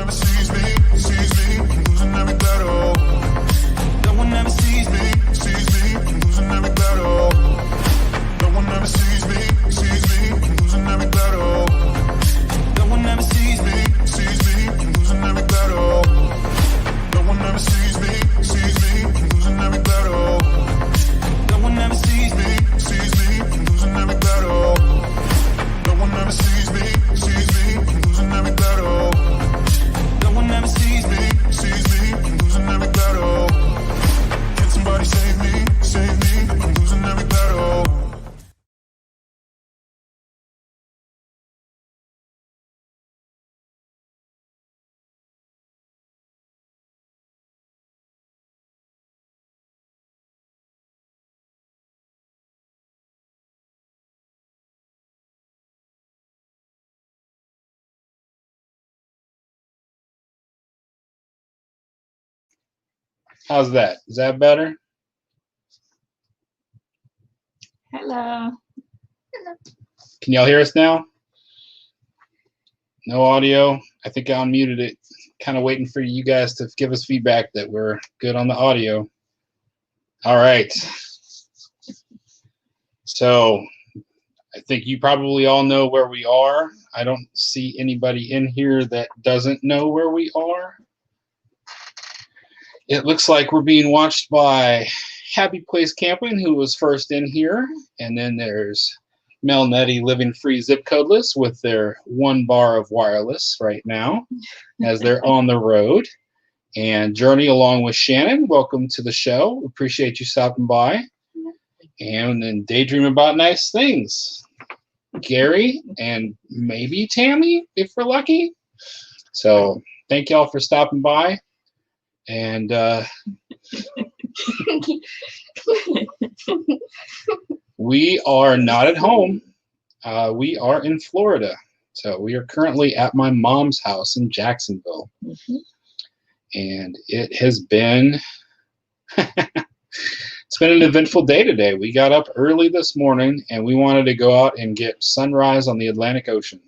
ever sees me, I'm losing every battle. No one ever sees me, I'm losing every battle. No one ever sees me, I'm losing every battle. No one ever sees me, I'm losing every battle. No one ever sees me, I'm losing every battle. No one ever sees me, I'm losing every battle. No one ever sees me, I'm losing every battle. No one ever sees me, I'm losing every battle. Can somebody save me, I'm losing every battle. How's that? Is that better? Hello. Can y'all hear us now? No audio. I think I unmuted it. Kind of waiting for you guys to give us feedback that we're good on the audio. All right. So I think you probably all know where we are. I don't see anybody in here that doesn't know where we are. It looks like we're being watched by Happy Place Camping, who was first in here. And then there's Mel Nettie living free zip codeless with their 1 bar of wireless right now as they're on the road. And Journey along with Shannon, welcome to the show. Appreciate you stopping by. And then Daydream About Nice Things. Gary and maybe Tammy, if we're lucky. So thank y'all for stopping by. And we are not at home. We are in Florida. So we are currently at my mom's house in Jacksonville. Mm-hmm. And it has been it's been an eventful day today. We got up early this morning and we wanted to go out and get sunrise on the Atlantic Ocean.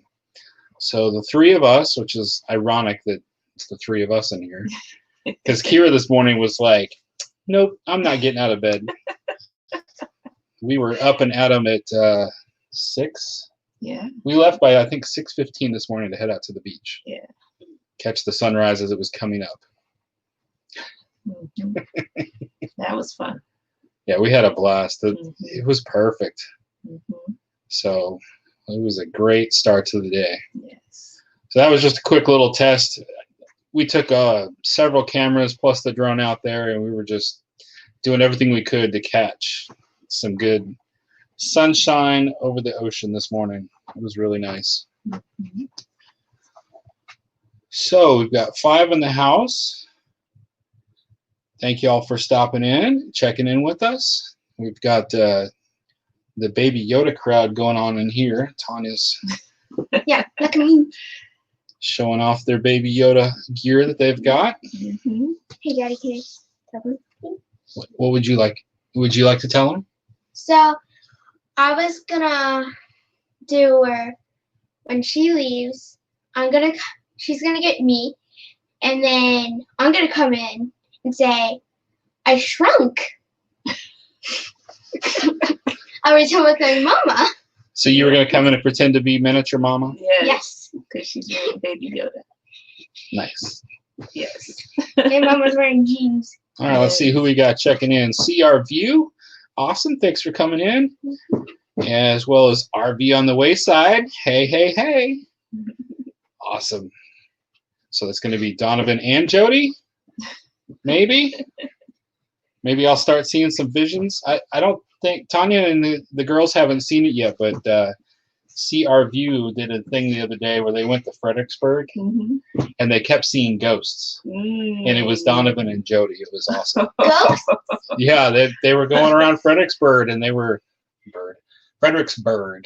So the 3 of us, which is ironic that it's the 3 of us in here, because Kira this morning was like, nope, I'm not getting out of bed. We were up and at 'em at 6. Yeah. We left by, I think, 6:15 this morning to head out to the beach. Yeah. Catch the sunrise as it was coming up. Mm-hmm. That was fun. Yeah, we had a blast. Mm-hmm. It was perfect. Mm-hmm. So it was a great start to the day. Yes. So that was just a quick little test. We took several cameras plus the drone out there, and we were just doing everything we could to catch some good sunshine over the ocean this morning. It was really nice. Mm-hmm. So we've got 5 in the house. Thank you all for stopping in, checking in with us. We've got the Baby Yoda crowd going on in here. Tanya's Yeah, look at me. showing off their Baby Yoda gear that they've got. Mm-hmm. Hey, Daddy, can I tell them? What would you like? Would you like to tell them? So, I was gonna do where when she leaves, she's gonna get me, and then I'm gonna come in and say, I shrunk. I was with my mama. So you were going to come in and pretend to be miniature mama? Yes. Because she's wearing Baby Yoda. Nice. Yes. And Mama's wearing jeans. All right, let's see who we got checking in. CR View. Awesome. Thanks for coming in. As well as RV on the Wayside. Hey, hey, hey. Awesome. So that's going to be Donovan and Jody. Maybe. Maybe I'll start seeing some visions. I don't think Tanya and the girls haven't seen it yet, but CR View did a thing the other day where they went to Fredericksburg and they kept seeing ghosts. And it was Donovan and Jody. It was awesome. Ghosts? Yeah, they were going around Fredericksburg and they were Fredericksburg.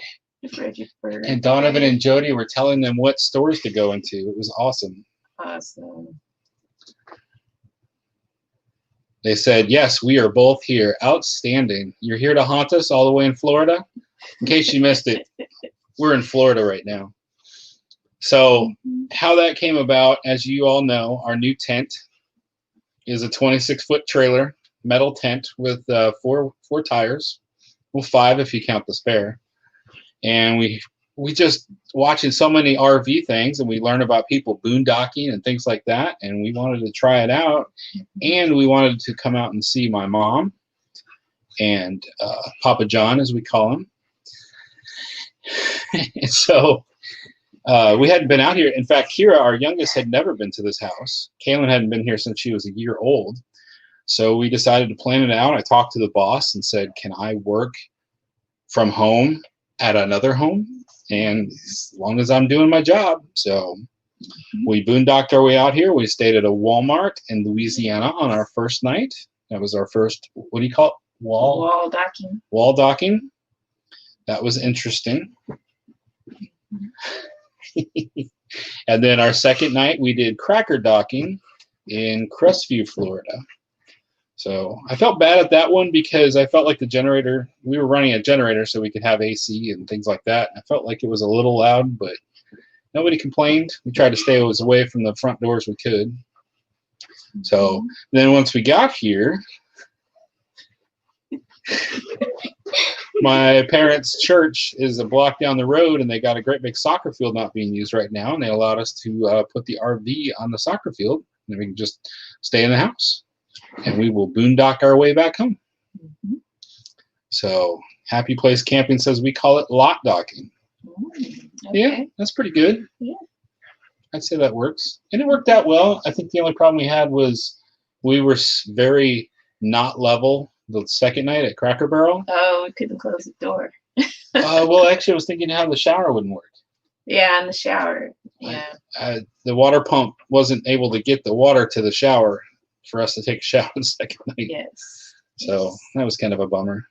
And Donovan and Jody were telling them what stores to go into. It was awesome. Awesome. They said, yes, we are both here. Outstanding. You're here to haunt us all the way in Florida? In case you missed it, we're in Florida right now. So Mhm. how that came about, as you all know, our new tent is a 26-foot trailer, metal tent with four tires. Well, 5 if you count the spare. And we just watching so many RV things, and we learn about people boondocking and things like that, and we wanted to try it out, and we wanted to come out and see my mom and Papa John, as we call him. And so we hadn't been out here. In fact, Kira, our youngest, had never been to this house. Kaylin hadn't been here since she was a year old. So we decided to plan it out. I talked to the boss and said, can I work from home at another home? And as long as I'm doing my job. So we boondocked our way out here. We stayed at a Walmart in Louisiana on our first night. That was our first, what do you call it? Wall docking. Wall docking. That was interesting. And then our second night, we did cracker docking in Crestview, Florida. So I felt bad at that one because I felt like the generator, we were running a generator so we could have AC and things like that. I felt like it was a little loud, but nobody complained. We tried to stay as away from the front door as we could. So then once we got here, my parents' church is a block down the road, and they got a great big soccer field not being used right now, and they allowed us to put the RV on the soccer field, and then we can just stay in the house, and we will boondock our way back home. Mhm. So Happy Place Camping says we call it lot docking. Mm, Yeah, okay. that's pretty good. Yeah. I'd say that works. And it worked out well. I think the only problem we had was we were very not level the second night at Cracker Barrel. Oh, we couldn't close the door. Well, actually, I was thinking how the shower wouldn't work. Yeah, in the shower. Yeah. The water pump wasn't able to get the water to the shower for us to take a shower the second night. Yes. So that was kind of a bummer.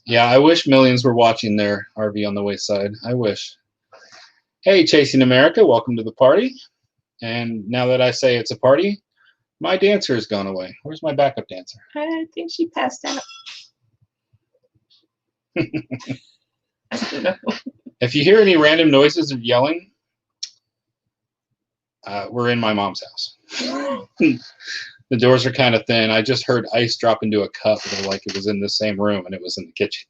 Yeah, I wish millions were watching their RV on the wayside. I wish. Hey, Chasing America, welcome to the party. And now that I say it's a party, my dancer has gone away. Where's my backup dancer? I think she passed out. I don't know. If you hear any random noises or yelling, we're in my mom's house. The doors are kind of thin. I just heard ice drop into a cup, like it was in the same room, and it was in the kitchen.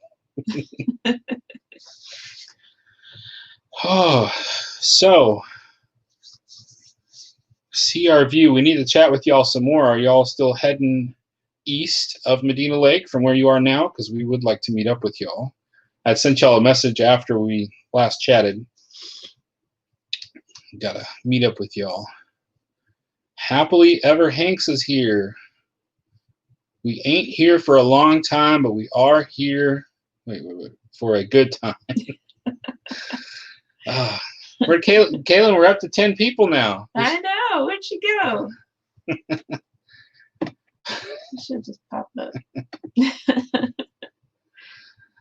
Oh, so see our view. We need to chat with y'all some more. Are y'all still heading east of Medina Lake from where you are now? Because we would like to meet up with y'all. I sent y'all a message after we last chatted. Gotta meet up with y'all. Happily Ever Hanks is here. We ain't here for a long time, but we are here for a good time. We're Kaylin, we're up to 10 people now. I know. Where'd she go? She should just pop up.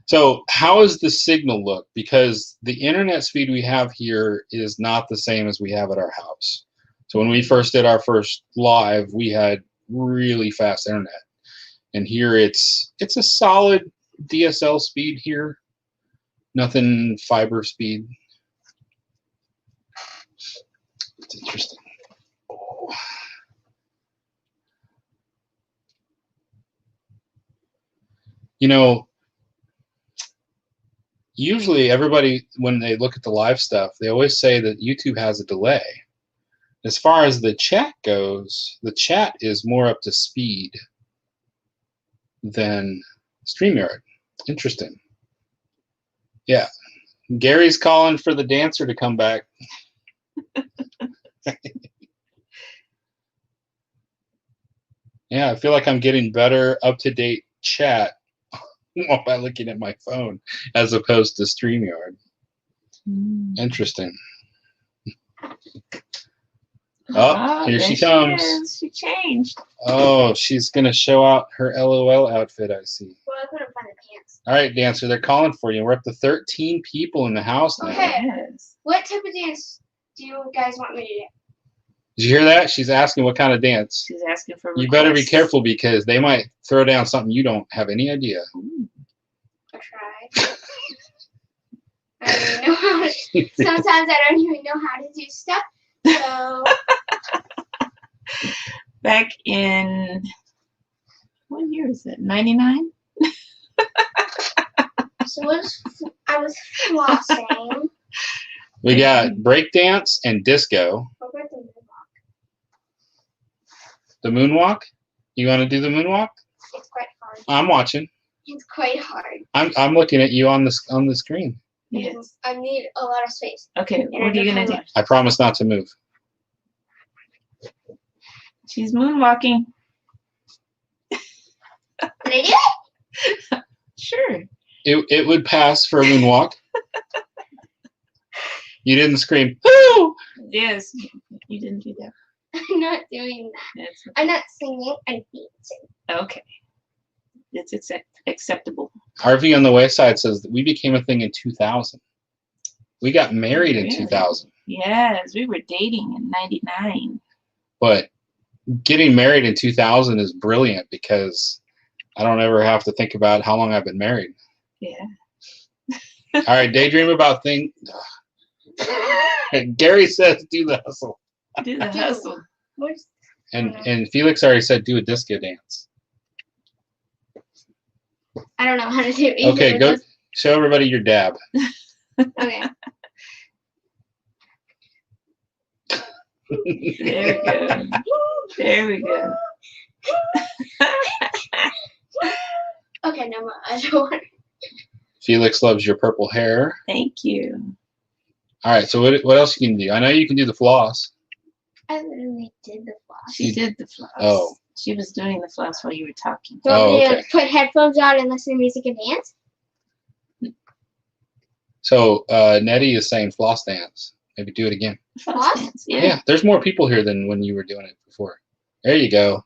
So how does the signal look? Because the internet speed we have here is not the same as we have at our house. So when we first did our first live, we had really fast internet. And here it's a solid DSL speed here. Nothing fiber speed. It's interesting. Oh. You know, usually everybody, when they look at the live stuff, they always say that YouTube has a delay. As far as the chat goes, the chat is more up to speed than StreamYard. Interesting. Yeah. Gary's calling for the dancer to come back. Yeah, I feel like I'm getting better up-to-date chat by looking at my phone as opposed to StreamYard. Interesting. Oh, here she comes. She changed. Oh, she's going to show out her LOL outfit, I see. Well, I couldn't find the pants. All right, dancer, they're calling for you. We're up to 13 people in the house now. Okay. Yes. What type of dance do you guys want me to do? Did you hear that? She's asking what kind of dance. She's asking for You better be requests. careful because they might throw down something you don't have any idea. Ooh. Try. I don't even know how to, sometimes I don't even know how to do stuff. So Back in, what year is it? 99? I was flossing. We got breakdance and disco. What about the moonwalk? The moonwalk. You want to do the moonwalk? It's quite hard. I'm watching. It's quite hard. I'm looking at you on the screen. Yes. I need a lot of space. Okay, what are you going to do? I promise not to move. She's moonwalking. Did I do it? Sure. It would pass for a moonwalk. You didn't scream, "Woo!" Yes, you didn't do that. I'm not doing that. That's I'm not singing. I'm dancing. okay. It's acceptable. RV on the West Side says that we became a thing in 2000. We got married in Really? 2000, Yes, we were dating in 99. but getting married in 2000 is brilliant because I don't ever have to think about how long I've been married. Yeah. All right, daydream about things. Gary says do the hustle, Do the hustle. Where's and Felix already said do a disco dance. I don't know how to do it. either. Okay, go show everybody your dab. Okay. There we go. There we go. Okay, no more. I don't want. Felix loves your purple hair. Thank you. All right, so what else you can do? I know you can do the floss. I literally did the floss. She did the floss. Oh. She was doing the floss while you were talking. Do you want Oh, me okay. to put headphones on and listen to music and dance? So Nettie is saying floss dance. Maybe do it again. Floss Floss? dance. Yeah. Yeah. There's more people here than when you were doing it before. There you go.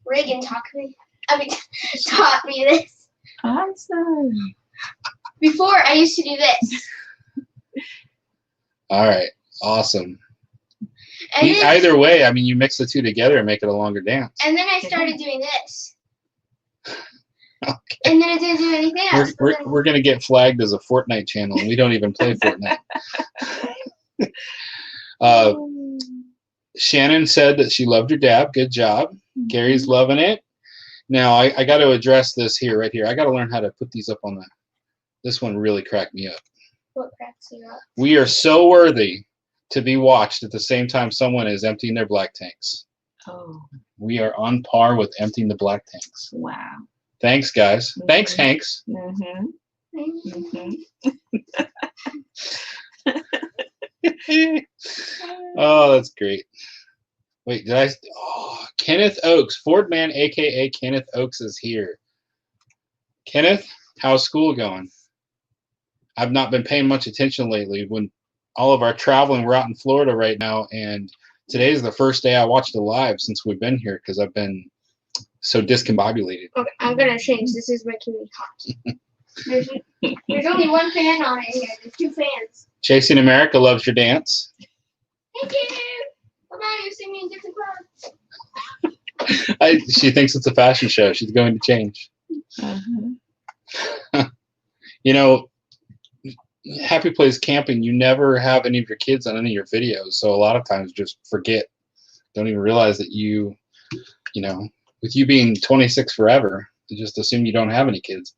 Reagan taught me this. Awesome. Before I used to do this. All right, awesome. And then, Either way, I mean, you mix the two together and make it a longer dance. and then I started doing this. Okay. And then I didn't do anything We're, else. we're, we're going to get flagged as a Fortnite channel, and we don't even play Fortnite. Shannon said that she loved your dab. Good job. Gary's loving it. Now, I got to address this here, right here. I got to learn how to put these up on the... This one really cracked me up. What cracks you up? We are so worthy to be watched at the same time someone is emptying their black tanks. Oh, We are on par with emptying the black tanks. wow. Thanks, guys. Thanks, Hanks. Mm-hmm. Mm-hmm. Oh, that's great. Wait, did I? Oh, Kenneth Oaks, Ford Man, aka Kenneth Oaks, is here. Kenneth, how's school going? I've not been paying much attention lately. When all of our traveling, we're out in Florida right now, and today's the first day I watched a live since we've been here because I've been so discombobulated. Okay, I'm gonna change. This is making me hot. There's only one fan on it here. There's two fans. Chasing America loves your dance. Thank you. Bye-bye. You see me in different clothes. She thinks it's a fashion show. She's going to change. Uh-huh. You know, Happy Place Camping, you never have any of your kids on any of your videos. So a lot of times just forget. Don't even realize that you know, with you being 26 forever, you just assume you don't have any kids.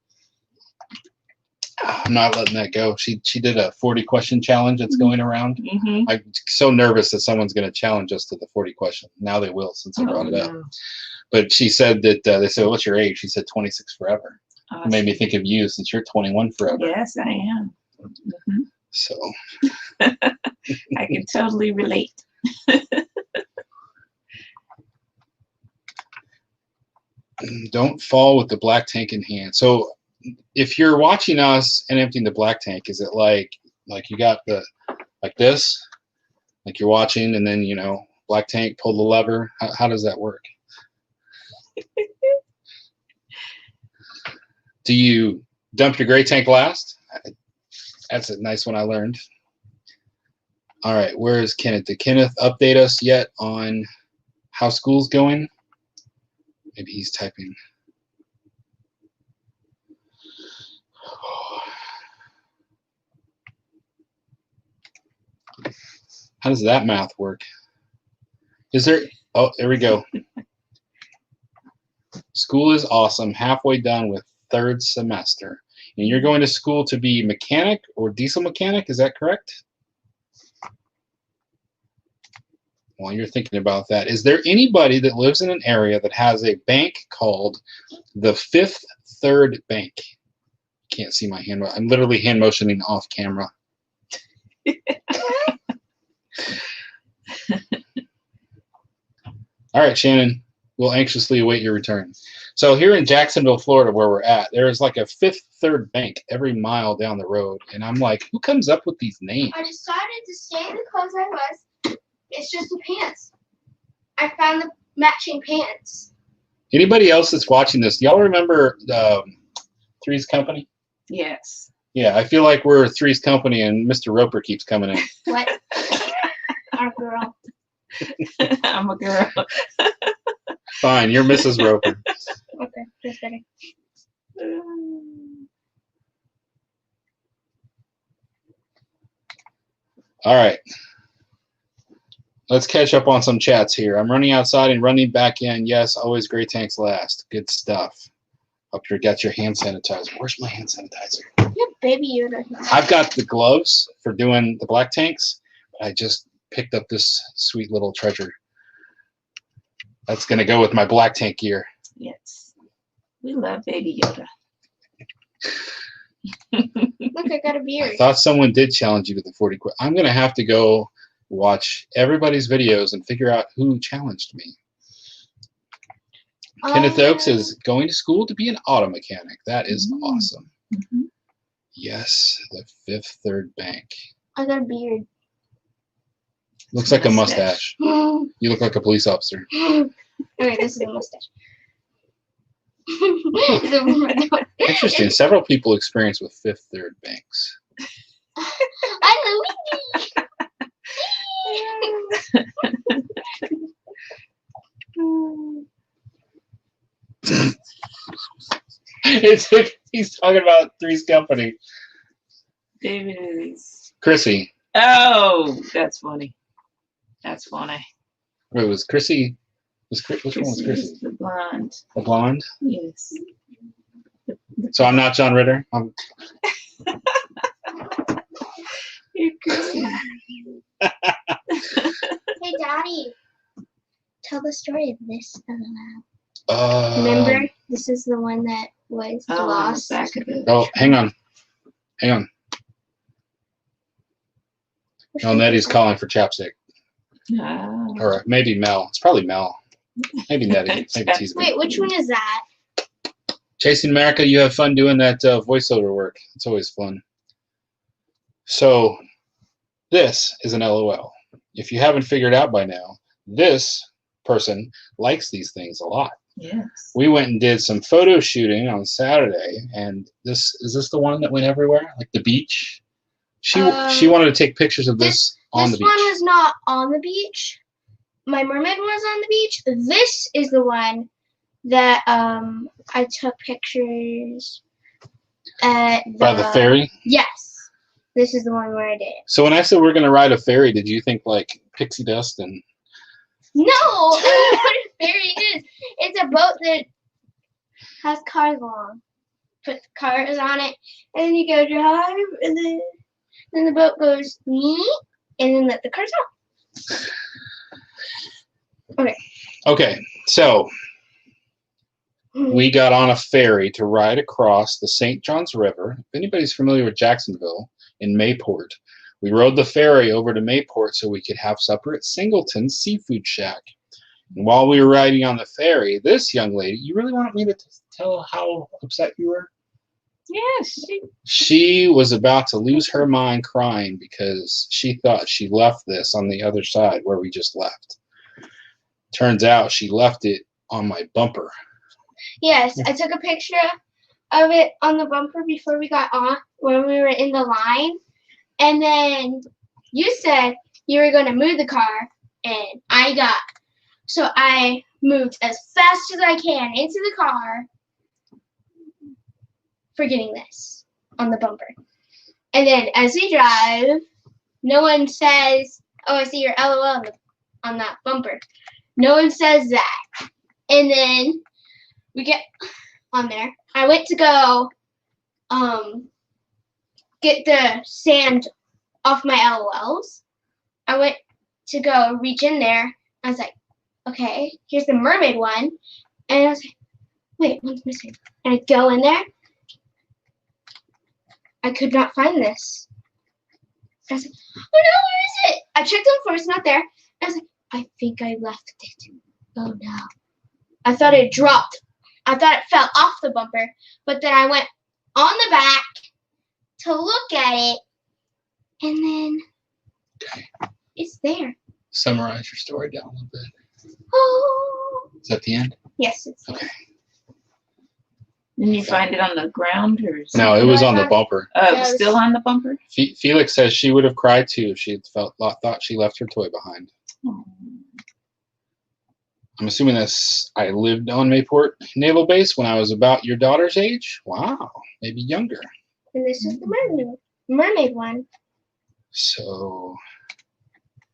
I'm not letting that go. She did a 40 question challenge that's going around. Mm-hmm. I'm so nervous that someone's going to challenge us to the 40 question. Now they will since I brought it up. But she said that they said, "What's your age?" She said 26 forever. It made me think of you since you're 21 forever. Yes, I am. Mm-hmm. So I can totally relate. don't fall with the black tank in hand. So if you're watching us and emptying the black tank, is it like you got the like this, like you're watching and then black tank, pull the lever? How does that work? Do you dump your gray tank last? That's a nice one I learned. All right, where is Kenneth? Did Kenneth update us yet on how school's going? Maybe he's typing. How does that math work? Is there? Oh, there we go. School is awesome. Halfway done with third semester. And you're going to school to be mechanic or diesel mechanic, is that correct? While you're thinking about that, is there anybody that lives in an area that has a bank called the Fifth Third Bank? Can't see my hand. I'm literally hand motioning off camera. All right, Shannon, we'll anxiously await your return. So here in Jacksonville, Florida, where we're at, there's like a Fifth Third Bank every mile down the road. And I'm like, who comes up with these names? I decided to stay in the clothes I was. It's just the pants. I found the matching pants. Anybody else that's watching this, y'all remember Three's Company? Yes. Yeah, I feel like we're Three's Company and Mr. Roper keeps coming in. What? Our girl. I'm a girl. Fine, you're Mrs. Roper. Okay, that's better. All right. Let's catch up on some chats here. I'm running outside and running back in. Yes, always great tanks last. Good stuff. Hope you got your hand sanitizer. Where's my hand sanitizer? You have Baby Yoda. I've got the gloves for doing the black tanks. I just picked up this sweet little treasure. That's going to go with my black tank gear. Yes. We love Baby Yoda. Look, I got a I beard. thought someone did challenge you to the 40 quid. I'm going to have to go watch everybody's videos and figure out who challenged me. Kenneth Oaks is going to school to be an auto mechanic. That is awesome. Mhm. Yes, the Fifth Third Bank. I got a beard. Looks like a Mustache. mustache. You look like a police officer. Okay, this is a mustache. I Interesting. Several people experience with Fifth Third Banks. Luigi. He's talking about Three's Company. David is. Chrissy. Oh, that's funny. That's funny. Wait, was Chrissy? Which one was Chrissy Chrissy? is the blonde. The blonde? Yes. So I'm not John Ritter? You're Chrissy. Hey, Daddy. Tell the story of this. Remember, this is the one that was lost. Back of it. Oh, hang on. Hang on. Oh, Nettie's calling for chapstick. Ah. Or maybe Mel. It's probably Mel. Maybe Nettie. Maybe Teasby. Wait, which one is that? Chasing America, you have fun doing that voiceover work. It's always fun. So, this is an LOL. If you haven't figured out by now, this person likes these things a lot. Yes. We went and did some photo shooting on Saturday, and is this the one that went everywhere, like the beach? She wanted to take pictures of this on the This one beach. was not on the beach. My mermaid was on the beach. This is the one that I took pictures at By the ferry. Yes, this is the one where I did it. So when I said we're going to ride a ferry, did you think like pixie dust and? No, I don't know what a ferry is. It's a boat that has cars along. Put the cars on it, and then you go drive, and then the boat goes and then let the cars out. Okay, so we got on a ferry to ride across the St. Johns River. If anybody's familiar with Jacksonville in Mayport, we rode the ferry over to Mayport so we could have supper at Singleton's Seafood Shack. And while we were riding on the ferry, this young lady, you really want me to tell how upset you were? Yes. She was about to lose her mind crying because she thought she left this on the other side where we just left. Turns out she left it on my bumper. Yes, I took a picture of it on the bumper before we got on, when we were in the line. And then you said you were going to move the car, and so I moved as fast as I can into the car, forgetting this on the bumper. And then as we drive, no one says, oh, I see your LOL on that bumper. No one says that. And then we get on there. I went to go get the sand off my LOLs. I went to go reach in there. I was like, okay, here's the mermaid one. And I was like, wait, one's missing. And I go in there. I could not find this. I was like, oh no, where is it? I checked on the floor, it's not there. I was like, I think I left it. Oh no. I thought it dropped. I thought it fell off the bumper. But then I went on the back to look at it. And then it's there. Summarize your story down a little bit. Oh. Is that the end? Yes, it's Okay. Didn't you find it on the ground or something? No, it was on the bumper. Oh, it was still on the bumper? Felix says she would have cried too if she had thought she left her toy behind. Oh. I'm assuming I lived on Mayport Naval Base when I was about your daughter's age. Wow, maybe younger. And this is the mermaid one. So,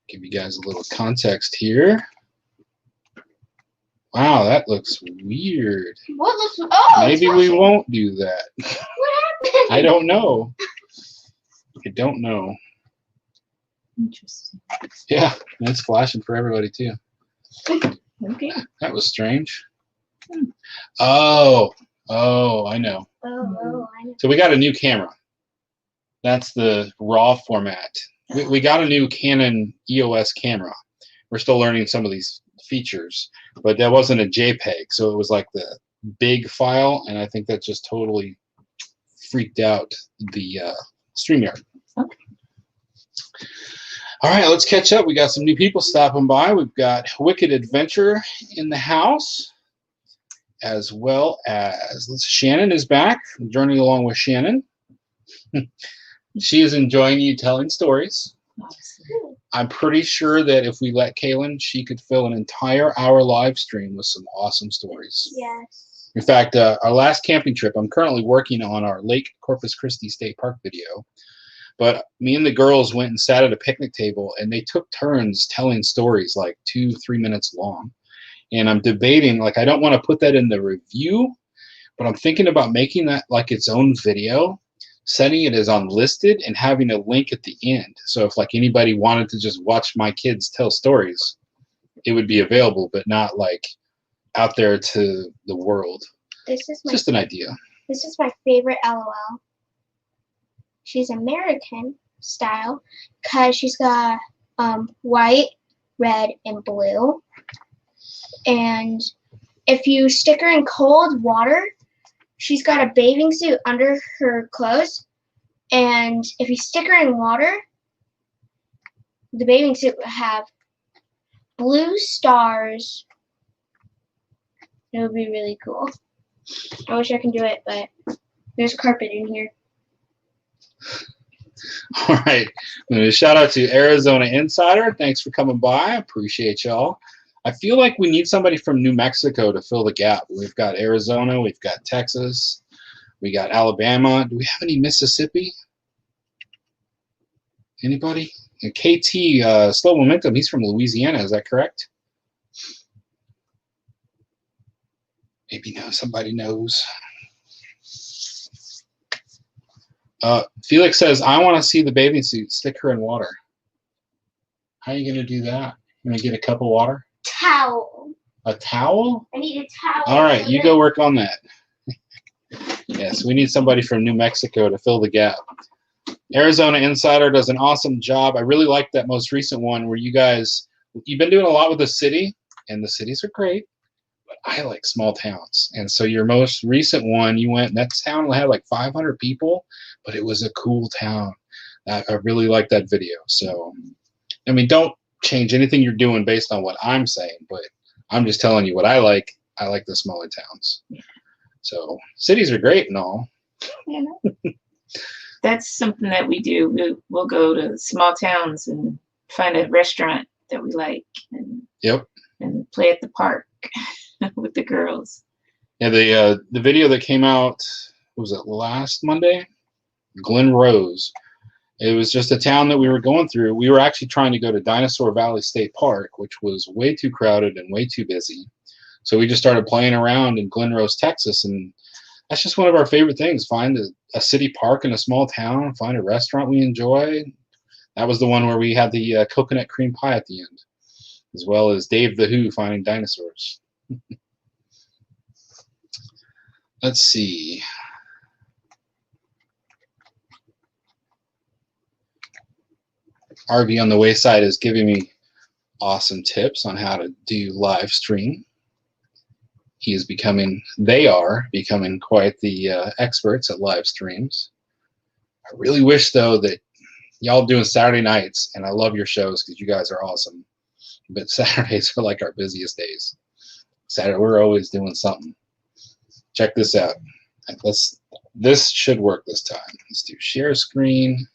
give you guys a little context here. Wow, that looks weird. What looks? Oh, Maybe we won't do that. What happened? I don't know. I don't know. Interesting. Yeah, it's flashing for everybody too. Okay. That was strange. Oh, I know. Oh, I know. So we got a new camera. That's the RAW format. We got a new Canon EOS camera. We're still learning some of these features, but that wasn't a JPEG, so it was like the big file, and I think that just totally freaked out the StreamYard. Okay. All right, let's catch up. We got some new people stopping by. We've got Wicked Adventure in the house, as well as Shannon is back. I'm journeying along with Shannon. She is enjoying you telling stories. Awesome. I'm pretty sure that if we let Kaylin, she could fill an entire hour live stream with some awesome stories. Yes. In fact, our last camping trip, I'm currently working on our Lake Corpus Christi State Park video. But me and the girls went and sat at a picnic table, and they took turns telling stories like 2-3 minutes long. And I'm debating, like, I don't want to put that in the review, but I'm thinking about making that like its own video, setting it as unlisted, and having a link at the end. So if like anybody wanted to just watch my kids tell stories, it would be available, but not like out there to the world. This is my Just an idea. This is my favorite LOL. She's American style because she's got white, red, and blue. And if you stick her in cold water, she's got a bathing suit under her clothes. And if you stick her in water, the bathing suit will have blue stars. It would be really cool. I wish I could do it, but there's carpet in here. All right. I'm going to shout out to Arizona Insider. Thanks for coming by. I appreciate y'all. I feel like we need somebody from New Mexico to fill the gap. We've got Arizona. We've got Texas. We got Alabama. Do we have any Mississippi? Anybody? And KT Slow Momentum, he's from Louisiana. Is that correct? Maybe somebody knows. Felix says, I want to see the bathing suit. Stick her in water. How are you going to do that? You going to get a cup of water? Towel. A towel? I need a towel. All right, you go work on that. Yes, we need somebody from New Mexico to fill the gap. Arizona Insider does an awesome job. I really like that most recent one where you've been doing a lot with the city, and the cities are great, but I like small towns. And so your most recent one, you went, that town had like 500 people, but it was a cool town. I really like that video. So, I mean, don't change anything you're doing based on what I'm saying, but I'm just telling you what I like. I like the smaller towns. So cities are great and all. You know, that's something that we do. We'll go to small towns and find a restaurant that we like, and and play at the park with the girls. Yeah, the video that came out, was it last Monday? Glen Rose. It was just a town that we were going through. We were actually trying to go to Dinosaur Valley State Park, which was way too crowded and way too busy. So we just started playing around in Glen Rose, Texas, and that's just one of our favorite things. Find a city park in a small town, find a restaurant we enjoy. That was the one where we had the coconut cream pie at the end, as well as Dave the Who finding dinosaurs. Let's see. RV on the Wayside is giving me awesome tips on how to do live stream. They are becoming quite the experts at live streams. I really wish, though, that y'all doing Saturday nights, and I love your shows because you guys are awesome, but Saturdays are like our busiest days. Saturday, we're always doing something. Check this out. This should work this time. Let's do share screen.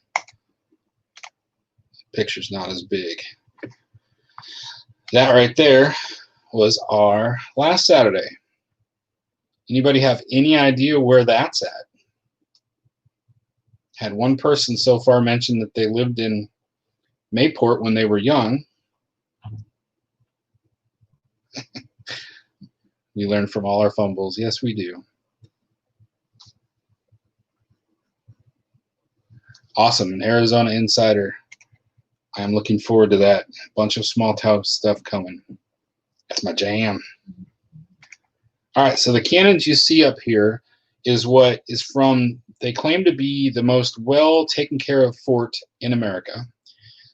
Picture's not as big. That right there was our last Saturday. Anybody have any idea where that's at? Had one person so far mention that they lived in Mayport when they were young. We learn from all our fumbles. Yes, we do. Awesome. An Arizona Insider. I'm looking forward to that. Bunch of small town stuff coming. That's my jam. All right, so the cannons you see up here is what is from, they claim to be the most well taken care of fort in America.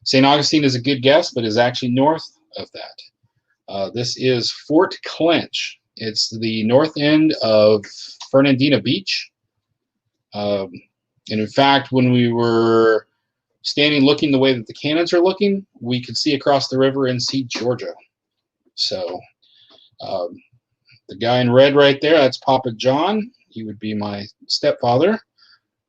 St. Augustine is a good guess, but is actually north of that. This is Fort Clinch. It's the north end of Fernandina Beach. And in fact, when we were standing looking the way that the cannons are looking, we could see across the river and see Georgia. So the guy in red right there, that's Papa John. He would be my stepfather.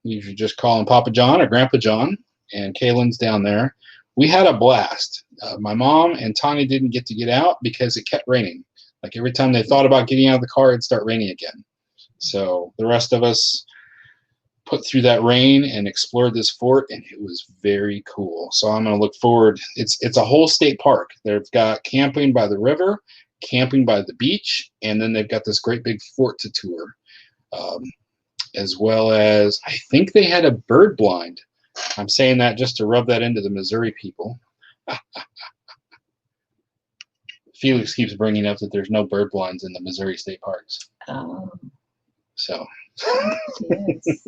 You should just call him Papa John or Grandpa John. And Kaylin's down there. We had a blast. My mom and Tanya didn't get to get out because it kept raining. Like every time they thought about getting out of the car, it'd start raining again. So the rest of us put through that rain and explored this fort, and it was very cool. So I'm going to look forward. It's a whole state park. They've got camping by the river, camping by the beach, and then they've got this great big fort to tour, as well as I think they had a bird blind. I'm saying that just to rub that into the Missouri people. Felix keeps bringing up that there's no bird blinds in the Missouri state parks. So Yes.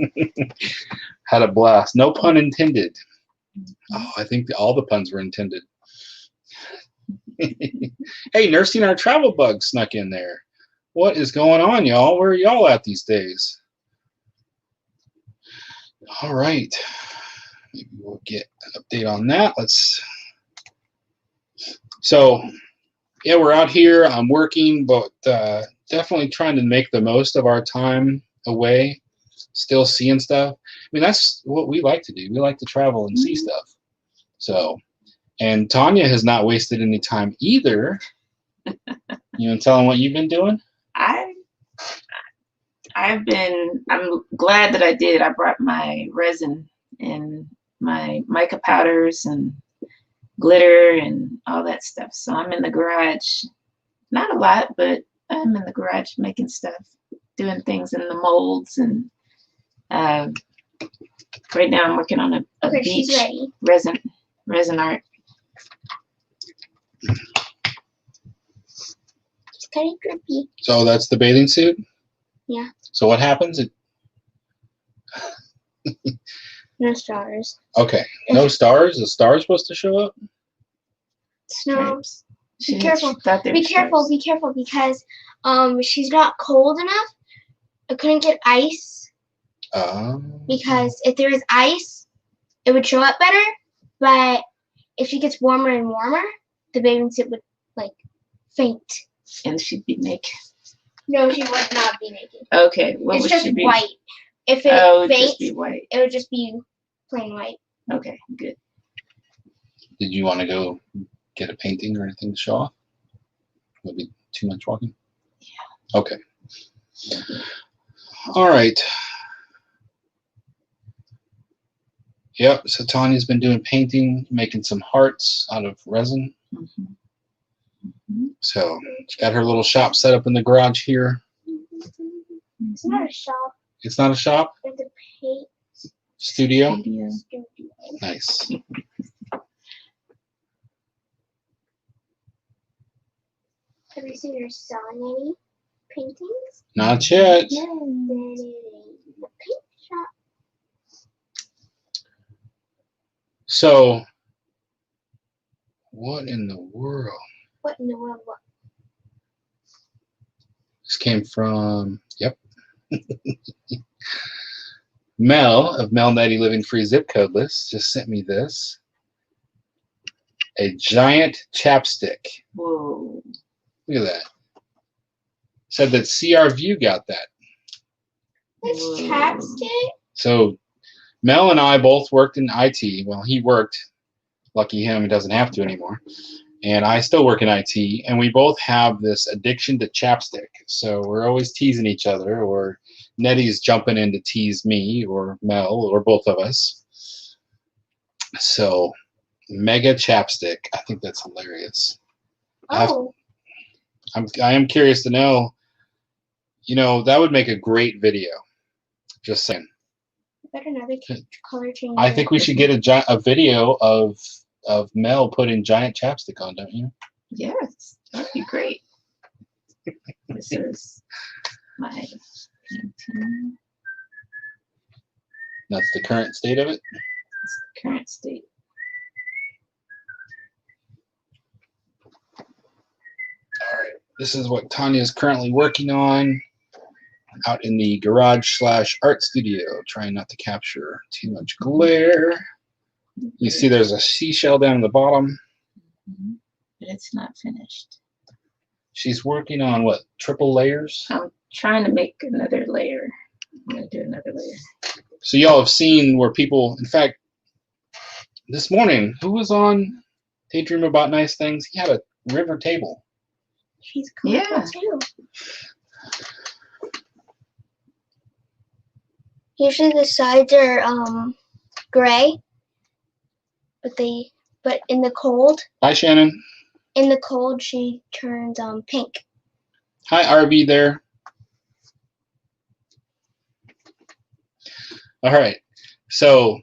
had a blast. No pun intended. Oh, I think all the puns were intended. Hey, Nursing Our Travel Bug snuck in there. What is going on, y'all? Where are y'all at these days? All right. Maybe we'll get an update on that. So, yeah, we're out here. I'm working, but definitely trying to make the most of our time away, still seeing stuff. I mean, that's what we like to do. We like to travel and see stuff. So, and Tanya has not wasted any time either. You want to tell them what you've been doing? I'm glad that I did. I brought my resin and my mica powders and glitter and all that stuff. So I'm in the garage, not a lot, but I'm in the garage making stuff, doing things in the molds. And right now I'm working on a Okay, beach she's ready. resin art. It's kind of drippy. So that's the bathing suit? Yeah. So what happens? No stars. Okay. No stars? The stars supposed to show up? Snows. She careful. thought there Be was careful, stars. be careful, because she's not cold enough. I couldn't get ice, because if there was ice, it would show up better. But if she gets warmer and warmer, the bathing suit would like faint. And she'd be naked. No, she would not be naked. Okay, what It's would just she be? white. If it Oh, it'd faints, just be white. it would just be plain white. Okay, good. Did you want to go get a painting or anything to show off? Would be too much walking? Yeah. Okay. All right. Yep. So Tanya's been doing painting, making some hearts out of resin. Mhm. So she's got her little shop set up in the garage here. It's not a shop. It's not a shop. It's a paint Studio. Studio. studio. Nice. Have you seen her selling any paintings? Not yet. Then it ain't a paint shop. So, what in the world? What in the world? What? This came from, yep. Mel of Mel Netty Living Free Zip Codeless just sent me this. A giant chapstick. Whoa. Look at that. Said that CR View got that. It's Whoa. chapstick? So Mel and I both worked in IT. Well, he worked. Lucky him, he doesn't have to anymore. And I still work in IT, and we both have this addiction to chapstick. So we're always teasing each other, or Nettie's jumping in to tease me, or Mel, or both of us. So, mega chapstick. I think that's hilarious. Oh, I am curious to know, you know, that would make a great video. Just saying. better another color change. I think we should get a video of Mel putting giant chapstick on, don't you? Yes, that'd be great. This is my painting. That's the current state of it. It's the current state. All right. This is what Tanya is currently working on out in the garage / art studio, trying not to capture too much glare. You see there's a seashell down at the bottom. Mhm. But it's not finished. She's working on what, triple layers? I'm trying to make another layer. I'm gonna do another layer. So y'all have seen where people, in fact, this morning, who was on Daydream About Nice Things? He had a river table. She's colorful Yeah. too. Usually the sides are gray, but in the cold she turns pink. Hi, RB there. All right. So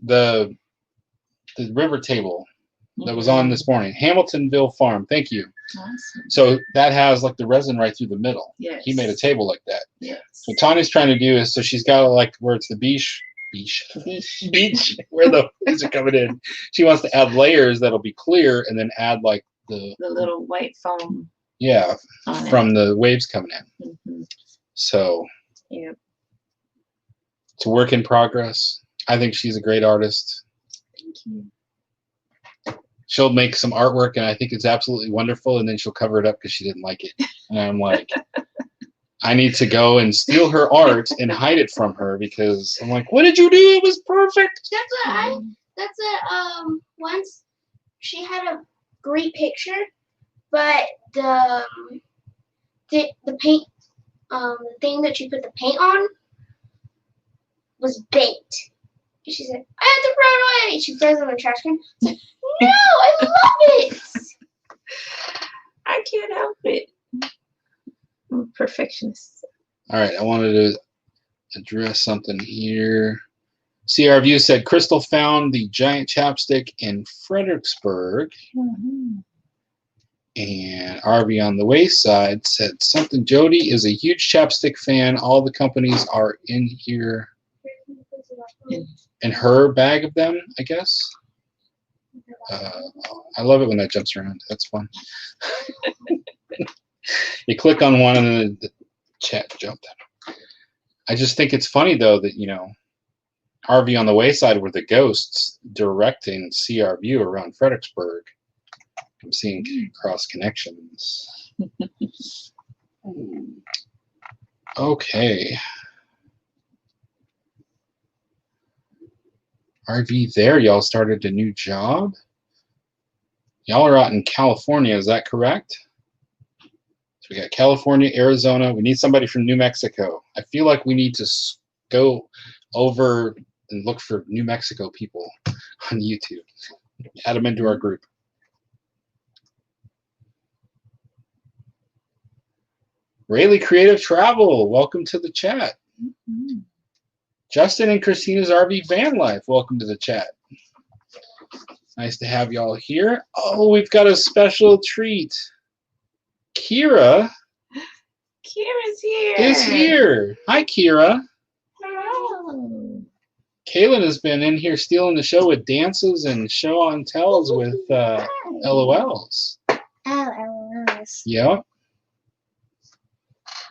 the river table that was on this morning, Hamiltonville Farm. Thank you. Awesome. So that has like the resin right through the middle. Yes. He made a table like that. Yes. What Tanya's trying to do is, so she's got like where it's the beach, where the waves are coming in. She wants to add layers that'll be clear, and then add like the little white foam on from the waves coming in. it. Mhm. So Yep. it's a work in progress. I think she's a great artist. Thank you. She'll make some artwork, and I think it's absolutely wonderful, and then she'll cover it up because she didn't like it. And I'm like, I need to go and steal her art and hide it from her, because I'm like, what did you do? It was perfect. That's once she had a great picture, but the paint thing that she put the paint on was bent. She said, I have to throw it away. She throws it in the trash can. I was like, no, I love it. I can't help it. I'm a perfectionist. All right, I wanted to address something here. CR View said Crystal found the giant chapstick in Fredericksburg. Mhm. And RV on the Wayside said something. Jody is a huge chapstick fan. All the companies are in here. In her bag of them, I guess. I love it when that jumps around. That's fun. You click on one and then the chat jumped. I just think it's funny though that, you know, RV on the Wayside were the ghosts directing CR View around Fredericksburg. I'm seeing cross connections. Okay. RV there, y'all started a new job? Y'all are out in California, is that correct? So we got California, Arizona. We need somebody from New Mexico. I feel like we need to go over and look for New Mexico people on YouTube. Add them into our group. Rayleigh Creative Travel, welcome to the chat. Justin and Christina's RV Van Life, welcome to the chat. Nice to have y'all here. Oh, we've got a special treat. Kira Kira's here. is here. Hi, Kira. Hello. Kaylin has been in here stealing the show with dances and show on tells with LOLs. Oh, LOLs. Yep.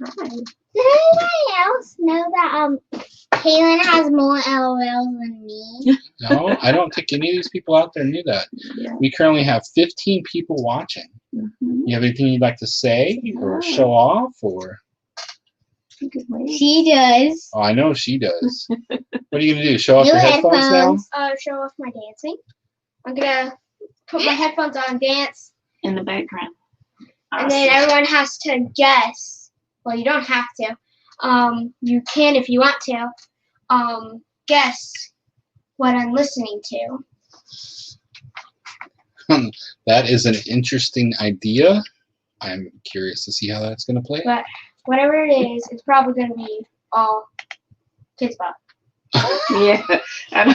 Hi. Does anybody else know that Kaylin has more LOLs than me? No, I don't think any of these people out there knew that. Yeah. We currently have 15 people watching. Mhm. You have anything you'd like to say or show off? Or Good way. She does. oh, I know she does. What are you gonna do? Show off New your headphones now? Show off my dancing. I'm gonna put my headphones on, dance, In the background. and then everyone has to guess. Well, you don't have to. You can if you want to. Guess what I'm listening to. That is an interesting idea. I'm curious to see how that's gonna play. But whatever it is, it's probably gonna be all Kids Bop. Yeah, I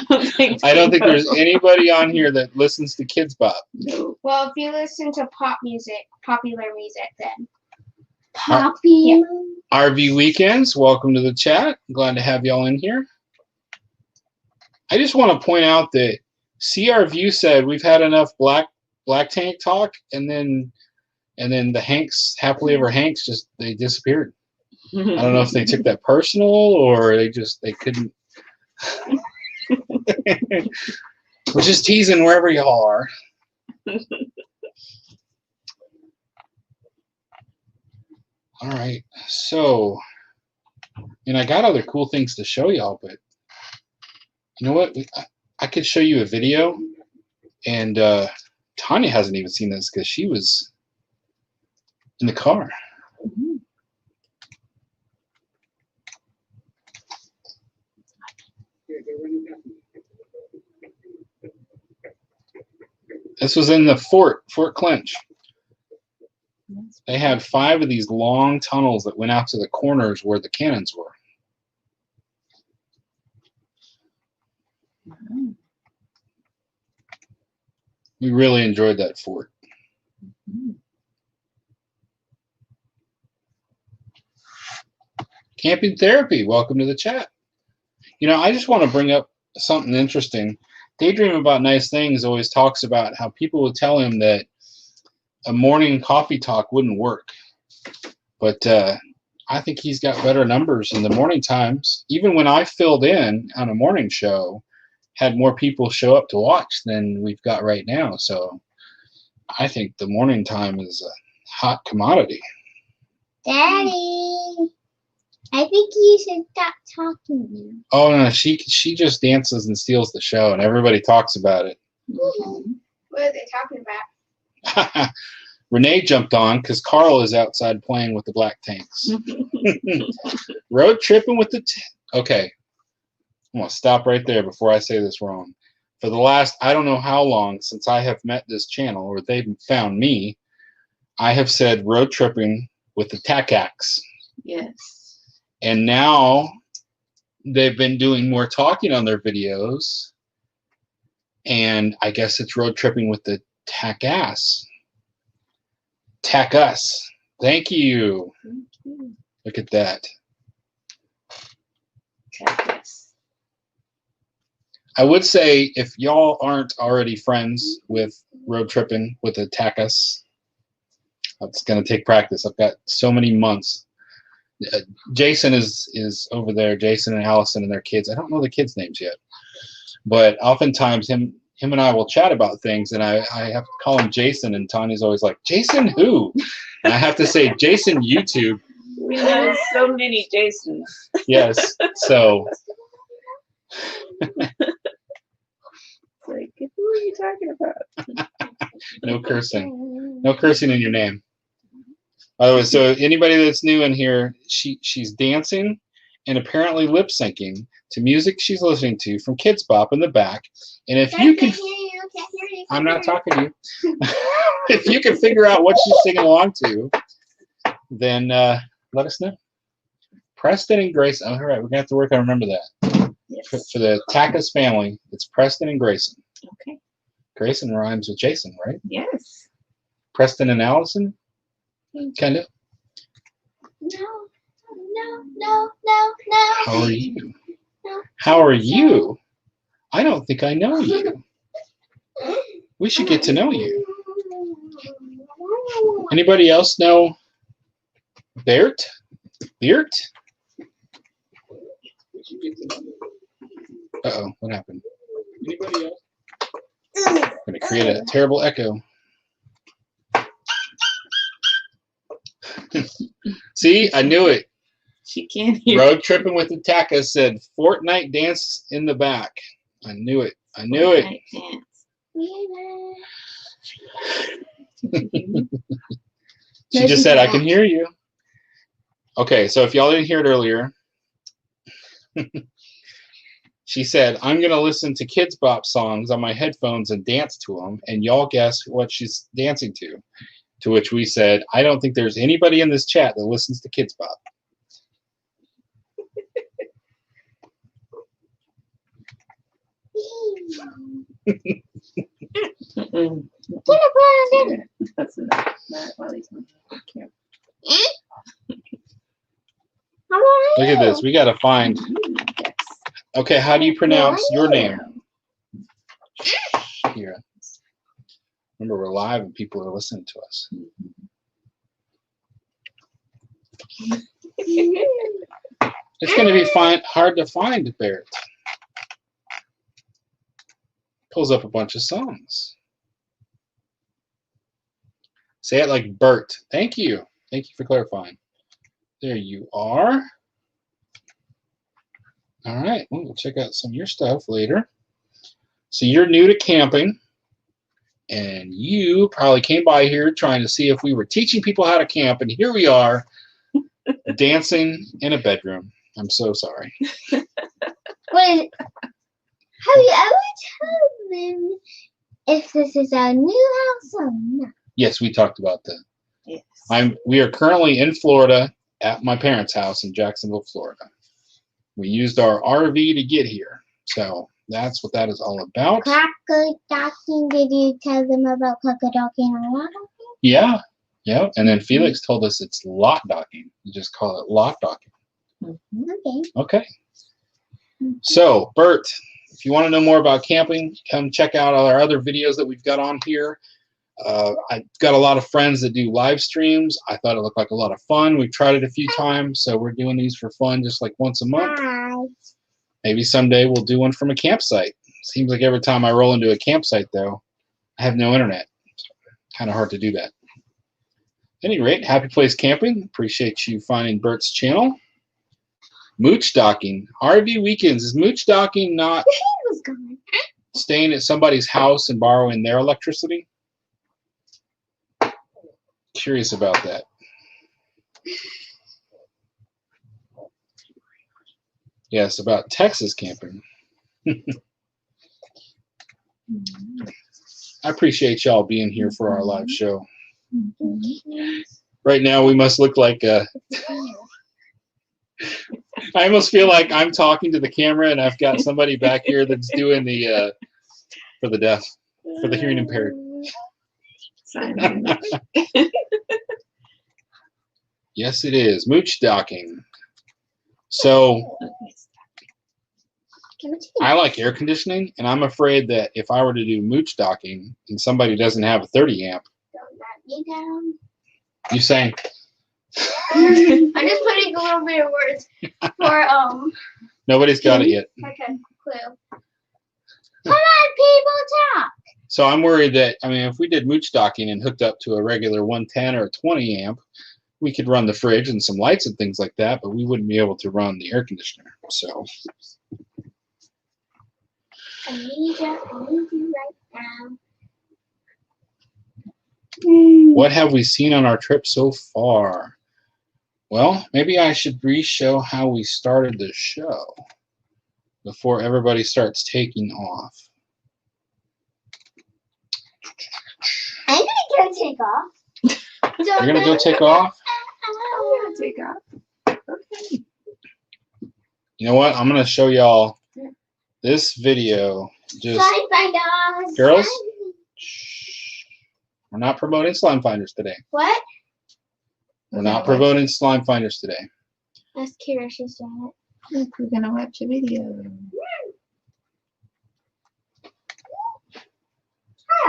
don't think there's anybody on here that listens to Kids Bop. No. Well, if you listen to pop music, popular music, then. Poppy. RV Weekends, welcome to the chat. Glad to have y'all in here. I just want to point out that CR View said we've had enough black tank talk, and then the Hanks, happily ever Hanks, they disappeared. I don't know if they took that personal or they couldn't. We're just teasing wherever y'all are. All right, so, and I got other cool things to show y'all, but you know what? I could show you a video, and Tanya hasn't even seen this because she was in the car. This was in the Fort Clinch. They had 5 of these long tunnels that went out to the corners where the cannons were. We really enjoyed that fort. Camping Therapy, welcome to the chat. You know, I just want to bring up something interesting. Daydream About Nice Things always talks about how people would tell him that a morning coffee talk wouldn't work. But I think he's got better numbers in the morning times. Even when I filled in on a morning show, had more people show up to watch than we've got right now. So I think the morning time is a hot commodity. Daddy, I think you should stop talking now. Oh no, she just dances and steals the show, and everybody talks about it. What are they talking about? Renee jumped on because Carl is outside playing with the black tanks. Road tripping with the okay. I'm gonna stop right there before I say this wrong. For the last I don't know how long since I have met this channel or they've found me, I have said road tripping with the TACAX. Yes. And now they've been doing more talking on their videos, and I guess it's road tripping with the TACAS. TACUS. Thank you. Thank you. Look at that. Yes. I would say if y'all aren't already friends with road tripping with the TACUS, it's going to take practice. I've got so many months. Jason is over there. Jason and Allison and their kids. I don't know the kids' names yet, but oftentimes him and I will chat about things, and I have to call him Jason, and Tanya's always like, Jason who? And I have to say, Jason YouTube. We know so many Jasons. Yes. So. Like, who are you talking about? No cursing. No cursing in your name. By the way, so anybody that's new in here, she's dancing, and apparently lip syncing to music she's listening to from Kids Bop in the back. And if I you can't can, hear you. Can't hear you. I'm not talking to you. If you can figure out what she's singing along to, then let us know. Preston and Grayson. All right, we're gonna have to work on remember that. Yes. For the Taka's family, it's Preston and Grayson. Okay. Grayson rhymes with Jason, right? Yes. Preston and Allison, kind of. No, no, no, no, no. How are you? No. How are you? I don't think I know you. We should get to know you. Anybody else know Bert? Beert? Uh-oh, what happened? Anybody else? I'm going to create a terrible echo. See, I knew it. She can't hear. Road Tripping with the Taka said Fortnite dance in the back. I knew it. I knew it. Night dance. She just said, I can hear you. Okay, so if y'all didn't hear it earlier, she said, I'm going to listen to Kids Bop songs on my headphones and dance to them, and y'all guess what she's dancing to. To which we said, I don't think there's anybody in this chat that listens to Kids Bop. That's enough. Not while he's on camera. Look at this. We got to find. Yes. Okay, how do you pronounce your name? Here. Remember, we're live and people are listening to us. It's going to be hard to find Barrett. Pulls up a bunch of songs. Say it like Bert. Thank you. Thank you for clarifying. There you are. All right. Well, we'll check out some of your stuff later. So you're new to camping, and you probably came by here trying to see if we were teaching people how to camp, and here we are dancing in a bedroom. I'm so sorry. Wait, have you ever told them if this is our new house or not? Yes, we talked about that. Yes. We are currently in Florida at my parents' house in Jacksonville, Florida. We used our RV to get here, so that's what that is all about. Docking, did you tell them about docking or lot docking? Yeah, yeah. And then Felix told us it's lot docking. You just call it lot docking. Okay. Okay. So, Bert, if you want to know more about camping, come check out all our other videos that we've got on here. I've got a lot of friends that do live streams. I thought it looked like a lot of fun. We've tried it a few times, so we're doing these for fun just like once a month. Hi. Maybe someday we'll do one from a campsite. Seems like every time I roll into a campsite, though, I have no internet. Kind of hard to do that. At any rate, Happy Place Camping. Appreciate you finding Bert's channel. Mooch docking. RV weekends. Is mooch docking not The heat was gone. staying at somebody's house and borrowing their electricity? Curious about that. Yes, about Texas camping. I appreciate y'all being here for our live show. Right now, we must look like I almost feel like I'm talking to the camera and I've got somebody back here that's doing the for the deaf, for the hearing impaired. Simon. Yes, it is. Mooch docking. So I like air conditioning, and I'm afraid that if I were to do mooch docking and somebody doesn't have a 30 amp, Don't let me down. you saying, I'm just putting a little bit of words for nobody's got it yet. like a clue. Come on, people, talk. So I'm worried that, I mean, if we did mooch docking and hooked up to a regular 110 or a 20 amp, we could run the fridge and some lights and things like that, but we wouldn't be able to run the air conditioner. So I need you right now. what have we seen on our trip so far? Well, maybe I should re-show how we started the show before everybody starts taking off. I'm gonna go take off. You're gonna go take off? I'm gonna take off. Okay. You know what? I'm gonna show y'all this video. Just Slime finders. girls, shh. We're not promoting slime finders today. What? We're not promoting slime finders today. That's Kira. She's doing it. Look, we're gonna watch a video.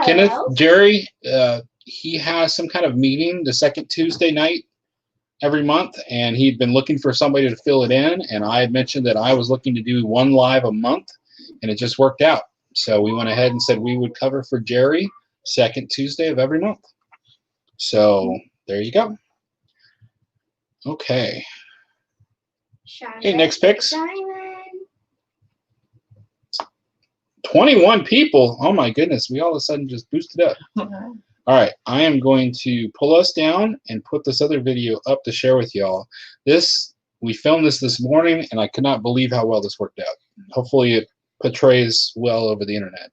Kenneth, Hello. Jerry, he has some kind of meeting the second Tuesday night every month, and he'd been looking for somebody to fill it in, and I had mentioned that I was looking to do one live a month, and it just worked out. So we went ahead and said we would cover for Jerry second Tuesday of every month. So there you go. Okay. Hey, next picks. Diamond. 21 people. Oh my goodness. We all of a sudden just boosted up. Uh-huh. All right. I am going to pull us down and put this other video up to share with y'all. We filmed this morning, and I could not believe how well this worked out. Hopefully it portrays well over the internet.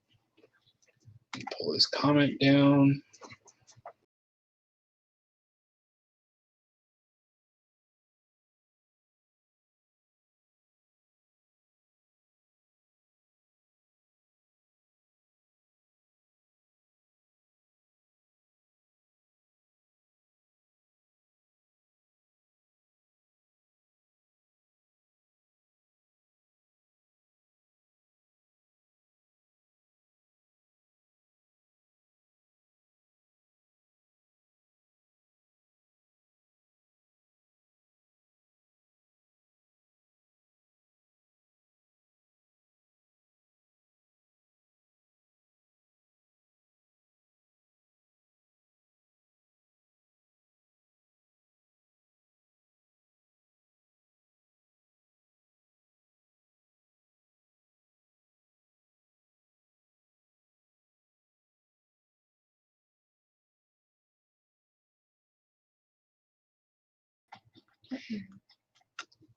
Pull this comment down.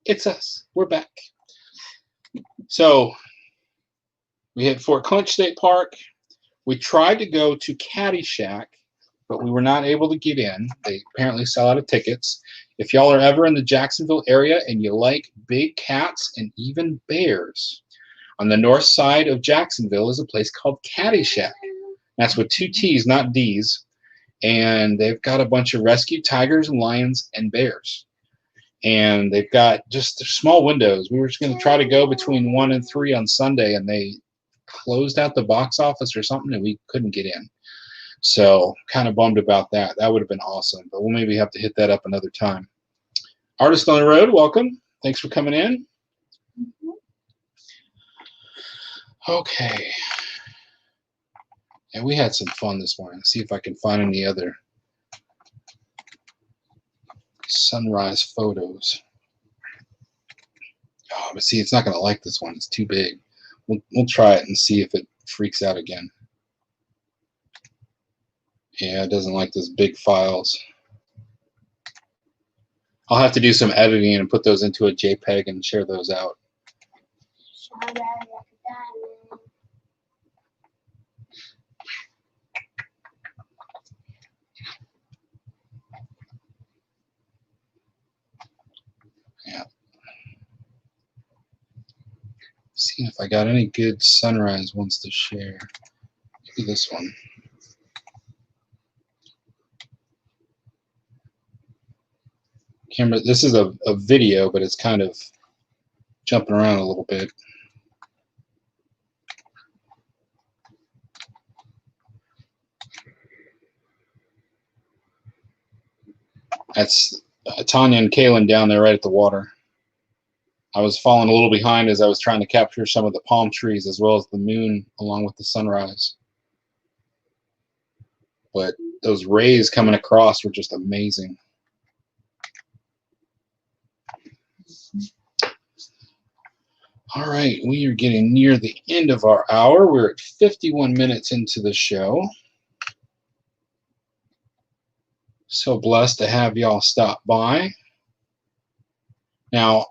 It's us. We're back. So we hit Fort Clinch State Park. We tried to go to Caddyshack, but we were not able to get in. They apparently sell out of tickets. If y'all are ever in the Jacksonville area and you like big cats and even bears, on the north side of Jacksonville is a place called Caddyshack. That's with 2 T's, not D's. And they've got a bunch of rescued tigers and lions and bears. And they've got just small windows. We were just going to try to go between 1 and 3 on Sunday, and they closed out the box office or something, and we couldn't get in. So kind of bummed about that. That would have been awesome, but we'll maybe have to hit that up another time. Artist on the Road, welcome. Thanks for coming in. Okay. And we had some fun this morning. Let's see if I can find any other sunrise photos. Oh, but see, it's not going to like this one. It's too big. We'll try it and see if it freaks out again. Yeah, it doesn't like those big files. I'll have to do some editing and put those into a JPEG and share those out. Shout out at the diamond. Yeah. Seeing if I got any good sunrise ones to share. Maybe this one. Camera, this is a video, but it's kind of jumping around a little bit. That's Tanya and Kaylin down there right at the water. I was falling a little behind as I was trying to capture some of the palm trees as well as the moon along with the sunrise. But those rays coming across were just amazing. All right, we are getting near the end of our hour. We're at 51 minutes into the show. So blessed to have y'all stop by. Now,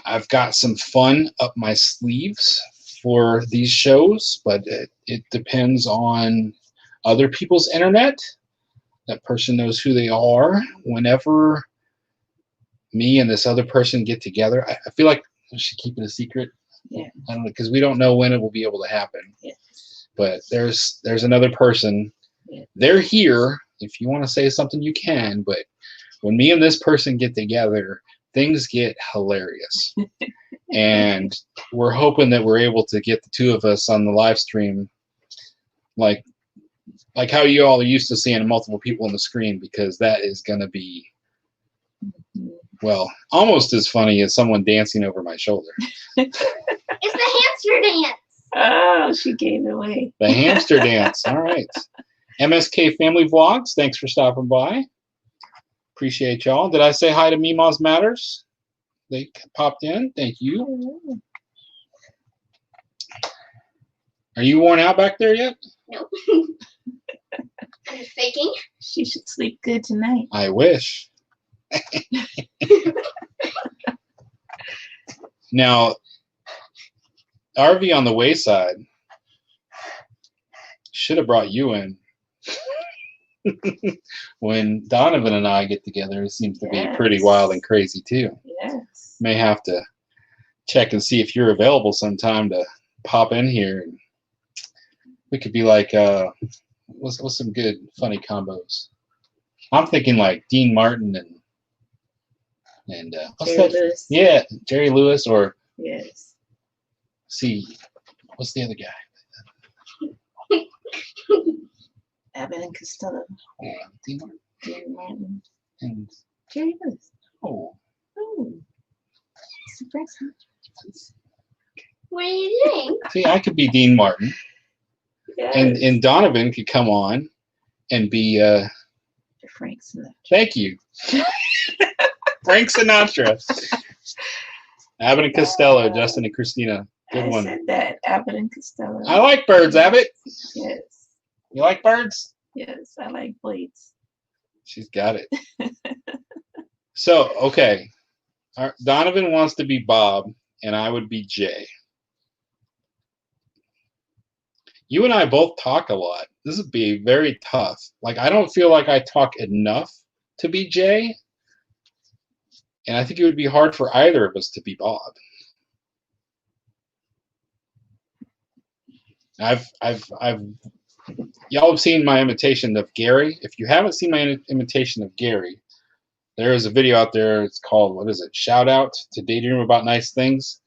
I've got some fun up my sleeves for these shows, but it depends on other people's internet. That person knows who they are. Whenever me and this other person get together, I feel like I should keep it a secret. Yeah. I don't know, because we don't know when it will be able to happen. Yeah. But there's another person. Yeah. They're here. If you want to say something, you can. But when me and this person get together, things get hilarious. And we're hoping that we're able to get the two of us on the live stream, like how you all are used to seeing multiple people on the screen, because that is going to be, well, almost as funny as someone dancing over my shoulder. It's the hamster dance. Oh, she gave it away. The hamster dance. All right. MSK Family Vlogs, thanks for stopping by. Appreciate y'all. Did I say hi to Meemaws Matters? They popped in. Thank you. Are you worn out back there yet? Nope. I'm just faking. She should sleep good tonight. I wish. Now, RV on the Wayside should have brought you in. When Donovan and I get together, it seems to be pretty wild and crazy too. Yes. May have to check and see if you're available sometime to pop in here. And we could be like, what's some good funny combos? I'm thinking like Dean Martin and what's Jerry that? Lewis. Yeah, Jerry Lewis, or Yes. see, what's the other guy? Abbott and Costello. Dean Martin Jerry Martin. and Jerry Lewis. oh, Oh. Surprising. What are you doing? see, I could be Dean Martin, Yes. and Donovan could come on and be Frank Sinatra. thank you, Frank Sinatra. Abbott and Costello, Justin and Christina. Good I one. said that. Abbott and Costello. I like birds, Abbott. Yes. You like birds? Yes. I like blades. She's got it. So, okay. Donovan wants to be Bob, and I would be Jay. You and I both talk a lot. This would be very tough. Like, I don't feel like I talk enough to be Jay, and I think it would be hard for either of us to be Bob. Y'all have seen my imitation of Gary. If you haven't seen my imitation of Gary, there is a video out there. It's called, what is it? Shout Out to Daydream About Nice Things.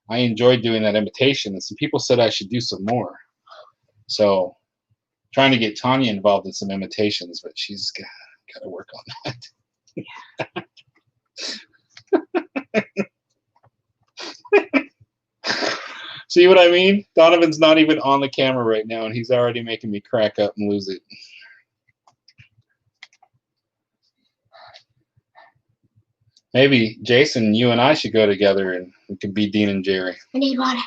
I enjoyed doing that imitation, and some people said I should do some more. So, trying to get Tanya involved in some imitations, but she's got to work on that. See what I mean? Donovan's not even on the camera right now, and he's already making me crack up and lose it. Maybe Jason, you and I should go together, and we could be Dean and Jerry. I need water.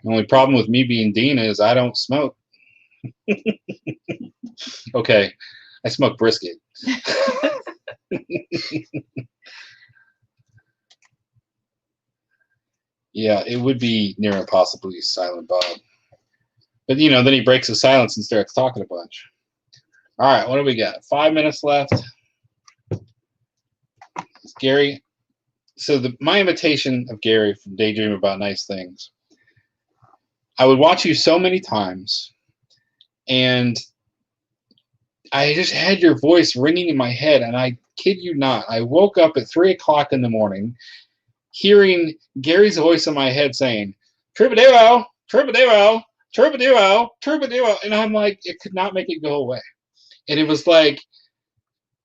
The only problem with me being Dean is I don't smoke. Okay, I smoke brisket. Yeah, it would be near impossibly silent Bob. But, you know, then he breaks the silence and starts talking a bunch. All right, what do we got? 5 minutes left. Gary. So my imitation of Gary from Daydream About Nice Things. I would watch you so many times, and I just had your voice ringing in my head, and I kid you not, I woke up at 3 o'clock in the morning hearing Gary's voice in my head saying, Troubadour, Troubadour, Troubadour, Troubadour, and I'm like, it could not make it go away. And it was like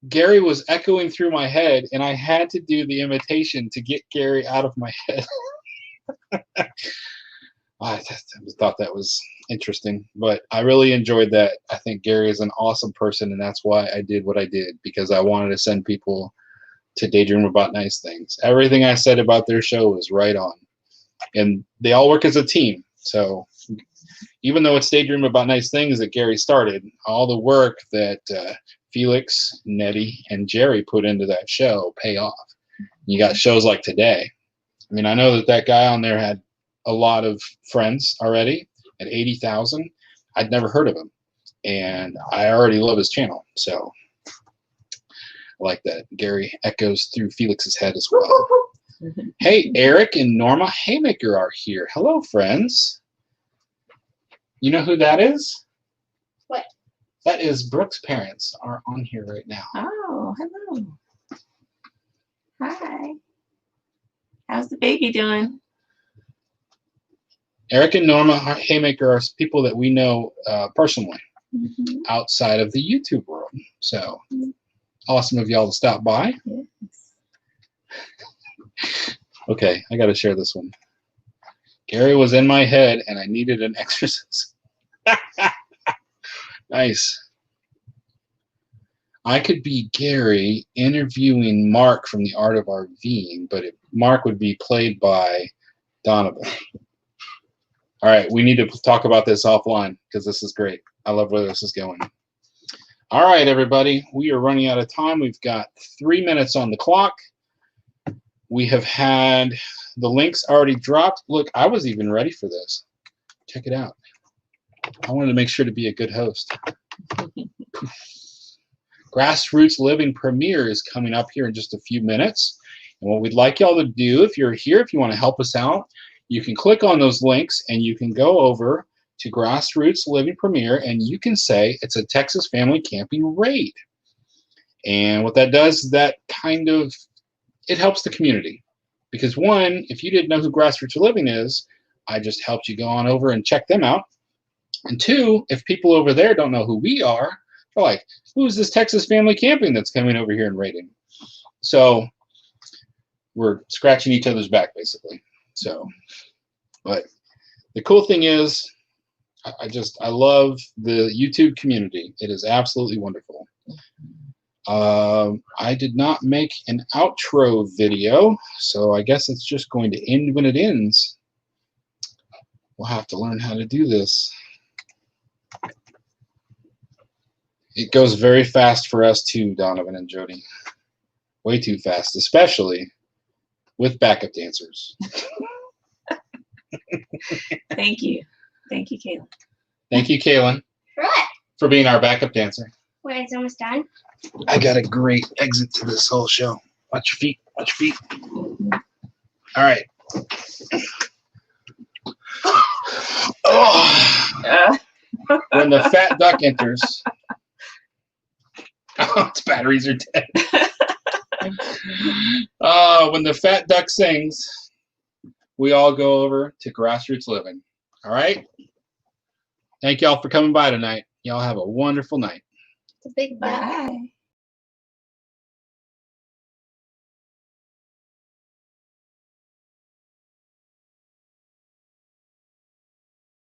Gary was echoing through my head, and I had to do the imitation to get Gary out of my head. I thought that was interesting, but I really enjoyed that. I think Gary is an awesome person, and that's why I did what I did, because I wanted to send people to Daydream About Nice Things. Everything I said about their show was right on, and they all work as a team. So even though it's Daydream About Nice Things that Gary started, all the work that Felix, Nettie, and Jerry put into that show pay off. You got shows like today. I mean, I know that guy on there had a lot of friends already at 80,000. I'd never heard of him, and I already love his channel. So I like that. Gary echoes through Felix's head as well. Hey, Eric and Norma Haymaker are here. Hello, friends. You know who that is? What? That is Brooke's parents are on here right now. Oh, hello. Hi. How's the baby doing? Eric and Norma Haymaker are people that we know personally Mm-hmm. outside of the YouTube world. So awesome of y'all to stop by. Yes. Okay, I got to share this one. Gary was in my head and I needed an exorcism. Nice. I could be Gary interviewing Mark from The Art of RVing, but Mark would be played by Donovan. All right, we need to talk about this offline because this is great. I love where this is going. All right, everybody, we are running out of time. We've got 3 minutes on the clock. We have had the links already dropped. Look, I was even ready for this. Check it out. I wanted to make sure to be a good host. Grassroots Living premiere is coming up here in just a few minutes. And what we'd like y'all to do, if you're here, if you want to help us out, you can click on those links and you can go over to Grassroots Living premiere and you can say it's a Texas family camping raid. And what that does is that kind of, it helps the community. Because one, if you didn't know who Grassroots Living is, I just helped you go on over and check them out. And two, if people over there don't know who we are, they're like, who's this Texas family camping that's coming over here and raiding? So we're scratching each other's back, basically. So, but the cool thing is, I love the YouTube community. It is absolutely wonderful. I did not make an outro video, so I guess it's just going to end when it ends. We'll have to learn how to do this. It goes very fast for us too, Donovan and Jody. Way too fast, especially with backup dancers. Thank you. Thank you, Kayla. Thank you, Kaylin, For what? for being our backup dancer. Wait, it's almost done. I got a great exit to this whole show. Watch your feet. Watch your feet. All right. Oh, when the fat duck enters, its batteries are dead. When the fat duck sings, we all go over to Grassroots Living. All right? Thank y'all for coming by tonight. Y'all have a wonderful night. It's a big duck. Bye.